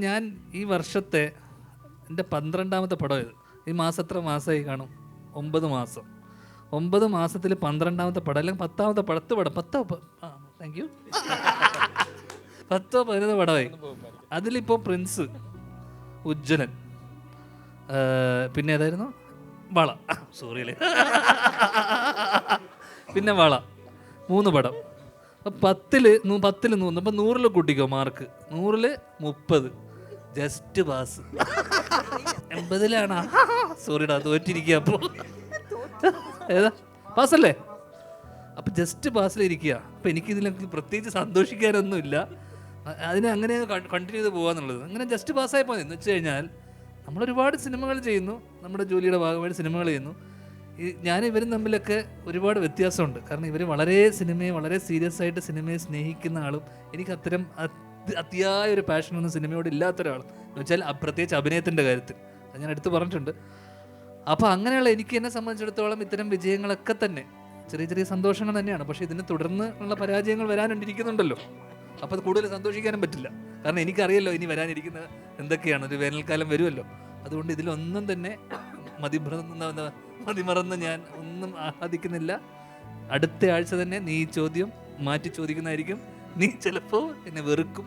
ഞാൻ ഈ വർഷത്തെ എൻ്റെ 12ാമത്തെ പടം ഇത്. ഈ മാസം എത്ര മാസമായി കാണും? 9 മാസം. 9 മാസത്തിൽ 12ാമത്തെ പടം, അല്ലെങ്കിൽ 10ാമത്തെ പടം. Thank you. 10-11 പടമായി. അതിലിപ്പോൾ പ്രിൻസ്, ഉജ്ജ്വലൻ, പിന്നെ ഏതായിരുന്നു, വള, സോറിയല്ലേ, പിന്നെ വള, 3 പടം. അപ്പം 10ൽ 100. അപ്പം 100 കൂട്ടിക്കോ മാർക്ക്. 100ൽ 30. Just pass. 80ലാണോ? സോറിടാ, തോറ്റിരിക്കുക. അപ്പോൾ ഏതാ പാസ്സല്ലേ? അപ്പം ജസ്റ്റ് പാസ്സിലിരിക്കുക. അപ്പം എനിക്കിതിലൊക്കെ പ്രത്യേകിച്ച് സന്തോഷിക്കാനൊന്നുമില്ല. അതിനെ അങ്ങനെ കണ്ടിന്യൂ ചെയ്ത് പോകാന്നുള്ളത്. അങ്ങനെ ജസ്റ്റ് പാസ്സായി പോകുന്നത് എന്ന് വെച്ച് കഴിഞ്ഞാൽ നമ്മളൊരുപാട് സിനിമകൾ ചെയ്യുന്നു, നമ്മുടെ ജോലിയുടെ ഭാഗമായിട്ട് സിനിമകൾ ചെയ്യുന്നു. ഞാൻ ഇവരും തമ്മിലൊക്കെ ഒരുപാട് വ്യത്യാസമുണ്ട്. കാരണം ഇവർ വളരെ സീരിയസ് ആയിട്ട് സിനിമയെ സ്നേഹിക്കുന്ന ആളും എനിക്ക് അത്തരം അതിയായ ഒരു പാഷനൊന്നും സിനിമയോട് ഇല്ലാത്ത ഒരാളും എന്ന് വെച്ചാൽ പ്രത്യേകിച്ച് അഭിനയത്തിൻ്റെ കാര്യത്തിൽ അത് ഞാൻ എടുത്ത് പറഞ്ഞിട്ടുണ്ട്. അപ്പോൾ അങ്ങനെയുള്ള എനിക്ക് എന്നെ സംബന്ധിച്ചിടത്തോളം ഇത്തരം വിജയങ്ങളൊക്കെ തന്നെ ചെറിയ ചെറിയ സന്തോഷങ്ങൾ തന്നെയാണ്. പക്ഷേ ഇതിനെ തുടർന്ന് ഉള്ള പരാജയങ്ങൾ വരാനിരിക്കുന്നുണ്ടല്ലോ. അപ്പോൾ അത് കൂടുതൽ സന്തോഷിക്കാനും പറ്റില്ല. കാരണം എനിക്കറിയല്ലോ ഇനി വരാനിരിക്കുന്നത് എന്തൊക്കെയാണ്. ഒരു വേനൽക്കാലം വരുമല്ലോ. അതുകൊണ്ട് ഇതിലൊന്നും തന്നെ മതിമറന്ന് ഞാൻ ഒന്നും ആഹ്ലാദിക്കുന്നില്ല. അടുത്ത ആഴ്ച തന്നെ നീ ഈ ചോദ്യം മാറ്റി ചോദിക്കുന്നതായിരിക്കും. നീ ചിലപ്പോൾ എന്നെ വെറുക്കും.